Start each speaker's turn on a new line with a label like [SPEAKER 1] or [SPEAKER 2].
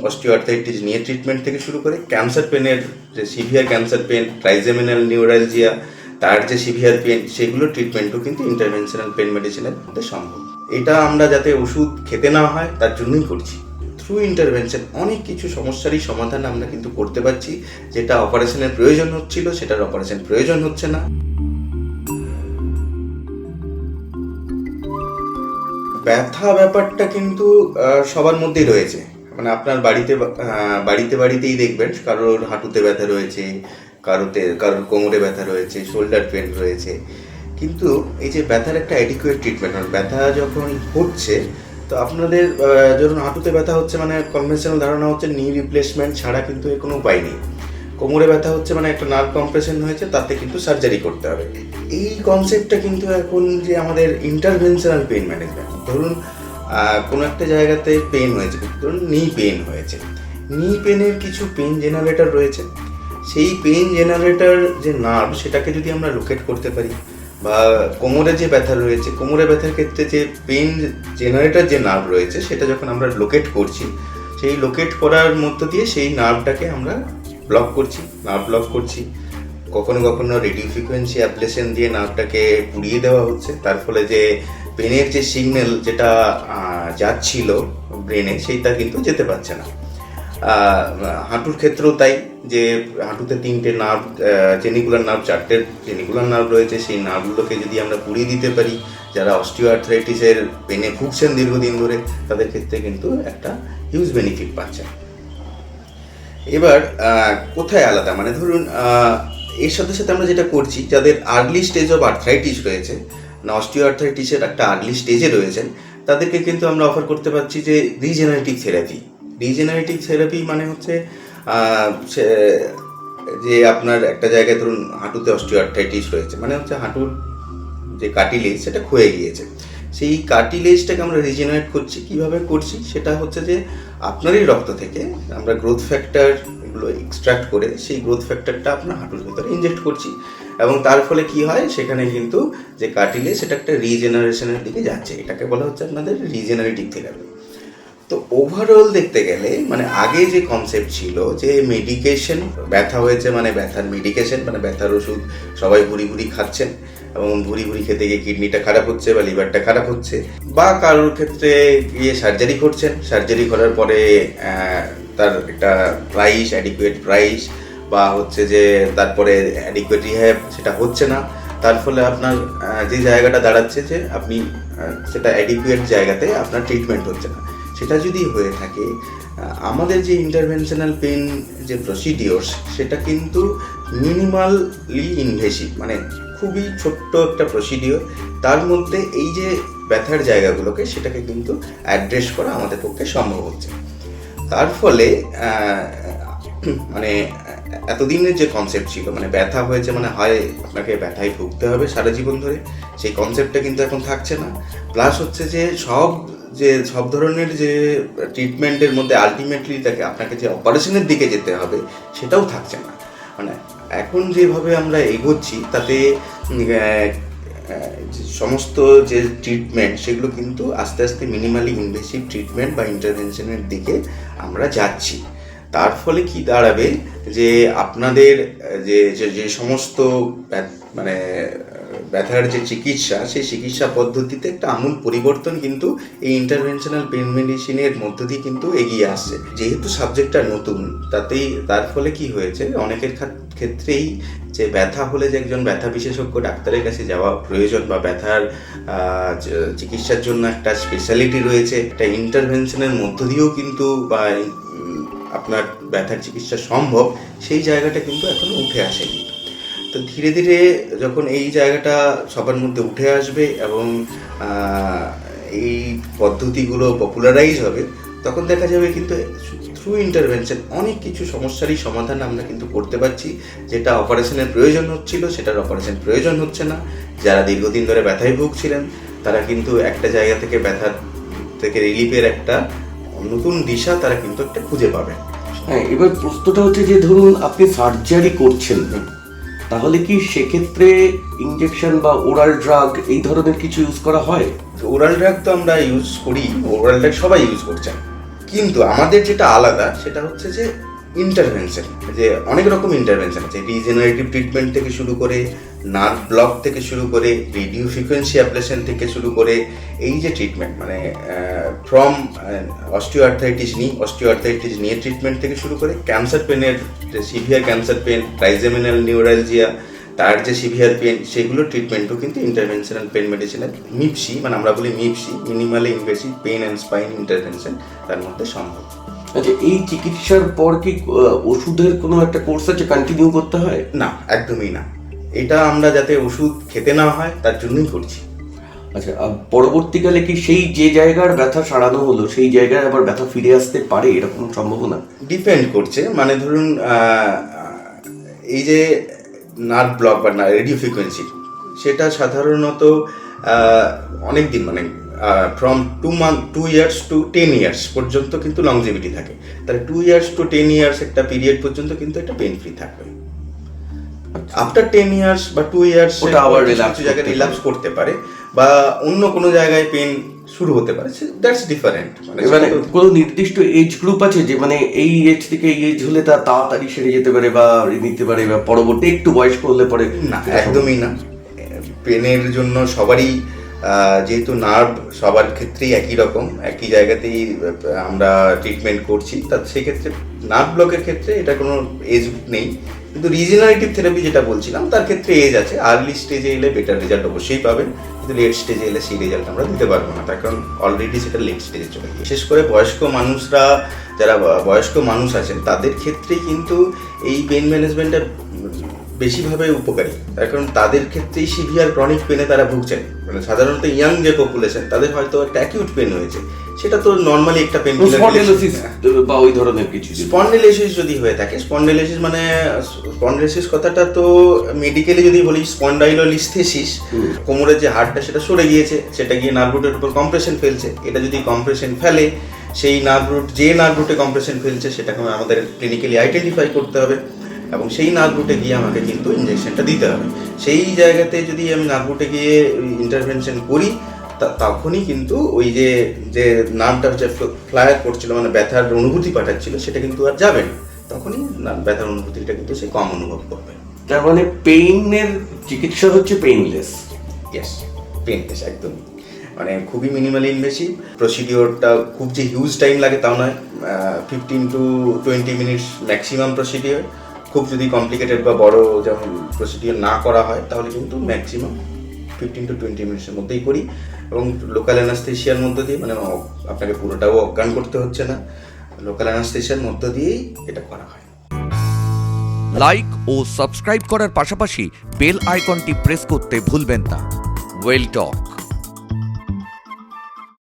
[SPEAKER 1] Osteoarthritis নিয়ে treatment থেকে শুরু করে ক্যান্সার পেনের যে severe cancer pen, trigeminal neuralgia, তার যে সিভিয়ার পেন, সেগুলো ট্রিটমেন্টও কিন্তু ইন্টারভেনশনাল পেন মেডিসিনের মধ্যে সম্ভব। এটা আমরা যাতে ওষুধ খেতে না হয় তার জন্যই করছি। থ্রু ইন্টারভেনশন অনেক কিছু সমস্যারই সমাধান আমরা কিন্তু করতে পারছি। যেটা অপারেশনের প্রয়োজন হচ্ছিল সেটার অপারেশন প্রয়োজন হচ্ছে না। ব্যথা ব্যাপারটা কিন্তু সবার মধ্যেই রয়েছে। মানে আপনার বাড়িতেই দেখবেন কারোর হাঁটুতে ব্যথা রয়েছে, কারোর কোমরে ব্যথা রয়েছে, শোল্ডার পেন রয়েছে। কিন্তু এই যে ব্যথার একটা অ্যাডিকুয়েট ট্রিটমেন্ট, ব্যথা যখন হচ্ছে, তো আপনাদের যখন হাঁটুতে ব্যথা হচ্ছে মানে কনভেনশনাল ধারণা হচ্ছে নি রিপ্লেসমেন্ট ছাড়া কিন্তু এর কোনো উপায় নেই। কোমরে ব্যথা হচ্ছে মানে একটা নার্ভ কম্প্রেশন হয়েছে, তাতে কিন্তু সার্জারি করতে হবে। এই কনসেপ্টটা কিন্তু এখন যে আমাদের ইন্টারভেনশনাল পেইন ম্যানেজমেন্ট, ধরুন কোনো একটা জায়গাতে পেন হয়েছে, ধরুন নি পেন হয়েছে, নি পেনের কিছু পেন জেনারেটর রয়েছে। সেই পেন জেনারেটর যে নার্ভ, সেটাকে যদি আমরা লোকেট করতে পারি, বা কোমরে যে ব্যথা রয়েছে, কোমরে ব্যথার ক্ষেত্রে যে পেন জেনারেটর যে নার্ভ রয়েছে, সেটা যখন আমরা লোকেট করছি, সেই লোকেট করার মধ্য দিয়ে সেই নার্ভটাকে আমরা নার্ভ ব্লক করছি। কখনো কখনো রেডিও ফ্রিকোয়েন্সি অ্যাবলেশন দিয়ে নার্ভটাকে পুড়িয়ে দেওয়া হচ্ছে। তার ফলে যে পেনের যে সিগন্যাল যেটা যাচ্ছিল ব্রেনে, সেইটা কিন্তু যেতে পারছে না। হাঁটুর ক্ষেত্রেও তাই, যে হাঁটুতে 3টে নার্ভ, জেনিকুলার নার্ভ, 4টে জেনিকুলার নার্ভ রয়েছে। সেই নার্ভগুলোকে যদি আমরা পুড়িয়ে দিতে পারি, যারা অস্টিওআর্থ্রাইটিসের পেনে ভুগছেন দীর্ঘদিন ধরে, তাদের ক্ষেত্রে কিন্তু একটা হিউজ বেনিফিট পাচ্ছেন। এবার কোথায় আলাদা, মানে ধরুন এর সাথে সাথে আমরা যেটা করছি, যাদের আর্লি স্টেজ অফ আর্থ্রাইটিস রয়েছে, না অস্টিওআর্থ্রাইটিসের একটা আর্লি স্টেজে রয়েছেন, তাদেরকে কিন্তু আমরা অফার করতে পারছি যে রিজেনারেটিভ থেরাপি মানে হচ্ছে যে আপনার একটা জায়গায় ধরুন হাঁটুতে অস্টিওআর্থ্রাইটিস রয়েছে, মানে হচ্ছে হাঁটুর যে কার্টিলেজ সেটা ক্ষয়ে গিয়েছে। সেই কার্টিলেজটাকে আমরা রিজেনারেট করছি। কিভাবে করছি সেটা হচ্ছে যে আপনারই রক্ত থেকে আমরা গ্রোথ ফ্যাক্টর এগুলো এক্সট্রাক্ট করে সেই গ্রোথ ফ্যাক্টরটা আপনার হাঁটুর ভিতরে ইনজেক্ট করছি, এবং তার ফলে কি হয়, সেখানে কিন্তু যে কার্টিলেজ সেটা একটা রিজেনারেশনের দিকে যাচ্ছে। এটাকে বলা হচ্ছে আপনাদের রিজেনারেটিভ থেরাপি। তো ওভারঅল দেখতে গেলে মানে আগে যে কনসেপ্ট ছিল যে মেডিকেশন, ব্যথা হয়েছে মানে ব্যথার মেডিকেশন, মানে ব্যথার ওষুধ সবাই ভুরি খাচ্ছেন, এবং ভুরি খেতে গিয়ে কিডনিটা খারাপ হচ্ছে বা লিভারটা খারাপ হচ্ছে, বা কারোর ক্ষেত্রে গিয়ে সার্জারি করছেন, সার্জারি করার পরে তার একটা অ্যাডিকুয়েট প্রাইস, বা হচ্ছে যে তারপরে অ্যাডিকুয়েট রিহ্যাব সেটা হচ্ছে না। তার ফলে আপনার যে জায়গাটা দাঁড়াচ্ছে যে আপনি সেটা অ্যাডিকুয়েট জায়গাতে আপনার ট্রিটমেন্ট হচ্ছে না। সেটা যদি হয়ে থাকে, আমাদের যে ইন্টারভেনশনাল পেন যে প্রসিডিওর্স, সেটা কিন্তু মিনিমালি ইনভেসিভ, মানে খুবই ছোট্ট একটা প্রসিডিওর। তার মধ্যে এই যে ব্যথার জায়গাগুলোকে সেটাকে কিন্তু অ্যাড্রেস করা আমাদের পক্ষে সম্ভব হচ্ছে। তার ফলে মানে এতদিনের যে কনসেপ্ট ছিল, মানে ব্যথা হয়েছে মানে হয় আপনাকে ব্যথায় ভুগতে হবে সারা জীবন ধরে, সেই কনসেপ্টটা কিন্তু এখন থাকছে না। প্লাস হচ্ছে যে সব ধরনের যে ট্রিটমেন্টের মধ্যে আলটিমেটলি তাকে আপনাকে যে অপারেশনের দিকে যেতে হবে, সেটাও থাকছে না। মানে এখন যেভাবে আমরা এগোচ্ছি, তাতে সমস্ত যে ট্রিটমেন্ট সেগুলো কিন্তু আস্তে আস্তে মিনিমালি ইনভেসিভ ট্রিটমেন্ট বা ইন্টারভেনশনের দিকে আমরা যাচ্ছি। তার ফলে কি দাঁড়াবে, যে আপনাদের যে সমস্ত মানে ব্যথার যে চিকিৎসা, সেই চিকিৎসা পদ্ধতিতে একটা আমূল পরিবর্তন কিন্তু এই ইন্টারভেনশনাল পেন মেডিসিনের মধ্য দিয়ে কিন্তু এগিয়ে আসছে। যেহেতু সাবজেক্টটা নতুন, তার ফলে কি হয়েছে, অনেকের ক্ষেত্রেই যে ব্যথা হলে যে একজন ব্যথা বিশেষজ্ঞ ডাক্তারের কাছে যাওয়া প্রয়োজন, বা ব্যথার চিকিৎসার জন্য একটা স্পেশালিটি রয়েছে, একটা ইন্টারভেনশনের মধ্য দিয়েও কিন্তু বা আপনার ব্যথার চিকিৎসা সম্ভব, সেই জায়গাটা কিন্তু এখনো উঠে আসেনি। তো ধীরে ধীরে যখন এই জায়গাটা সবার মধ্যে উঠে আসবে এবং এই পদ্ধতিগুলো পপুলারাইজ হবে, তখন দেখা যাবে কিন্তু থ্রু ইন্টারভেনশন অনেক কিছু সমস্যারই সমাধান আমরা কিন্তু করতে পারছি। যেটা অপারেশনের প্রয়োজন হচ্ছিল, সেটার অপারেশন প্রয়োজন হচ্ছে না। যারা দীর্ঘদিন ধরে ব্যথায় ভুগছিলেন, তারা কিন্তু একটা জায়গা থেকে ব্যথার থেকে রিলিফের একটা নতুন দিশা তারা কিন্তু একটা খুঁজে পাবেন।
[SPEAKER 2] হ্যাঁ, এবার প্রশ্নটা হচ্ছে যে ধরুন আপনি সার্জারি করছেন, তাহলে কি সেক্ষেত্রে ইনজেকশন বা ওরাল ড্রাগ এই ধরনের কিছু ইউজ করা হয়?
[SPEAKER 1] ওরাল ড্রাগ তো আমরা ইউজ করি, ওরাল ড্রাগ সবাই ইউজ করছেন। কিন্তু আমাদের যেটা আলাদা সেটা হচ্ছে যে ইন্টারভেনশন, যে অনেক রকম ইন্টারভেনশন আছে। রিজেনারেটিভ ট্রিটমেন্ট থেকে শুরু করে, নার্ভ ব্লক থেকে শুরু করে, রেডিও ফ্রিকোয়েন্সি অ্যাবলেশন থেকে শুরু করে, এই যে ট্রিটমেন্ট মানে ফ্রম অস্টিওআর্থাইটিস নিয়ে ট্রিটমেন্ট থেকে শুরু করে, ক্যান্সার পেনের যে severe cancer pen, trigeminal neuralgia, তার যে সিভিয়ার পেন, সেগুলো ট্রিটমেন্টও কিন্তু ইন্টারভেনশনাল পেন মেডিসিনের মিপসি, মানে আমরা বলি MIPSI, minimally invasive pain and spine intervention, তার মধ্যে সম্ভব।
[SPEAKER 2] আচ্ছা, এই চিকিৎসার পর কি ওষুধের কোনো একটা কোর্স আছে, কন্টিনিউ করতে হয়?
[SPEAKER 1] না, একদমই না। এটা আমরা যাতে ওষুধ খেতে না হয় তার জন্যই করছি।
[SPEAKER 2] আচ্ছা, পরবর্তীকালে কি সেই যে জায়গার ব্যথা সারানো হলো সেই জায়গায় আবার ব্যথা ফিরে আসতে পারে, এরকম সম্ভাবনা?
[SPEAKER 1] ডিপেন্ড করছে, মানে ধরুন এই যে নার্ভ ব্লক বা রেডিও ফ্রিকোয়েন্সি, সেটা সাধারণত অনেক দিন, মানে ফ্রম 2 ইয়ার্স টু 10 ইয়ার্স পর্যন্ত কিন্তু লংজিভিটি থাকে। তাহলে 2 ইয়ার্স টু 10 ইয়ার্স একটা পিরিয়ড পর্যন্ত কিন্তু একটা পেন ফ্রি থাকবে। আফটার 10 ইয়ার্স বা 2 ইয়ার্স
[SPEAKER 2] ওটা আবার
[SPEAKER 1] কিছু জায়গায় রিল্যাপস করতে পারে, বা অন্য কোনো জায়গায় পেন শুরু হতে পারে, দ্যাটস ডিফারেন্ট।
[SPEAKER 2] মানে কোনো নির্দিষ্ট এজ গ্রুপ আছে যে মানে এই এজ থেকে এই এজ হলে তা তাড়াতাড়ি সেরে যেতে পারে বা নিতে পারে, বা পরবর্তী একটু বয়স্ক হলে পরে?
[SPEAKER 1] না, একদমই না। পেনের জন্য সবারই, যেহেতু নার্ভ সবার ক্ষেত্রেই একই রকম, একই জায়গাতেই আমরা ট্রিটমেন্ট করছি, তা সেক্ষেত্রে নার্ভ ব্লকের ক্ষেত্রে এটা কোনো এজ নেই। কিন্তু রিজেনারেটিভ থেরাপি যেটা বলছিলাম তার ক্ষেত্রে এজ আছে। আর্লি স্টেজে এলে বেটার রেজাল্ট অবশ্যই পাবেন, কিন্তু লেট স্টেজে এলে সেই রেজাল্ট আমরা দিতে পারবো না, তার কারণ অলরেডি সেটা লেট স্টেজে চলে গিয়ে। বিশেষ করে বয়স্ক মানুষরা, যারা বয়স্ক মানুষ আছেন তাদের ক্ষেত্রে কিন্তু এই পেন ম্যানেজমেন্টটা বেশিভাবে উপকারী, তার কারণ তাদের ক্ষেত্রেই সিভিয়ার ক্রনিক পেনে তারা ভুগছেন। মানে সাধারণত ইয়াং যে পপুলেশন, তাদের হয়তো একটা অ্যাকিউট পেন হয়েছে, সেটা তো নর্মালি একটা পেন
[SPEAKER 2] স্পন্ডিলোসিস বা ওই ধরনের কিছু।
[SPEAKER 1] স্পন্ডিলোসিস যদি হয়ে থাকে, স্পন্ডিলোসিস মানে স্পন্ডিলোসিস কথাটা তো মেডিকেলি যদি বলি স্পন্ডাইলোলিস্থেসিস, কোমরের যে হাড়টা সেটা সরে গিয়েছে, সেটা গিয়ে নার্ভ রুটের উপর কম্প্রেশন ফেলছে। এটা যদি কম্প্রেশন ফেলে, সেই নার্ভ রুটে কম্প্রেশন ফেলছে সেটাকে আমাদের ক্লিনিক্যালি আইডেন্টিফাই করতে হবে, এবং সেই নার্ভ রুটে গিয়ে আমাকে কিন্তু ইনজেকশনটা দিতে হবে। সেই জায়গাতে যদি আমি নার্ভ রুটে গিয়ে ইন্টারভেনশন করি, তখনই কিন্তু ওই যে নার্ভটা যে ফ্লায়ার করছিল, মানে ব্যথার অনুভূতি পাঠাচ্ছিল, সেটা কিন্তু আর যাবে না, তখনই ব্যথার অনুভূতিটা কিন্তু সে কম অনুভব করবে।
[SPEAKER 2] তার মানে পেইনের চিকিৎসা হচ্ছে পেইনলেস।
[SPEAKER 1] ইয়েস, পেইনলেস একদম, মানে খুবই মিনিমালি ইনভেসিভ। প্রসিডিওরটা খুব যে হিউজ টাইম লাগে তাও নয়, 15 to 20 মিনিটস ম্যাক্সিমাম প্রসিডিওর। খুব যদি কমপ্লিকেটেড বা বড় যেমন প্রসিডিওর না করা হয় তাহলে কিন্তু ম্যাক্সিমাম 15 to 20 মিনিটসের মধ্যেই করি, এবং লোকাল অ্যানাস্থেশিয়ার মধ্য দিয়ে, মানে আপনাকে পুরোটাও অজ্ঞান করতে হচ্ছে না, লোকাল অ্যানাস্থেশিয়ার মধ্য দিয়েই এটা করা হয়।
[SPEAKER 3] লাইক ও সাবস্ক্রাইব করার পাশাপাশি বেল আইকনটি প্রেস করতে ভুলবেন না। ওয়েল টক।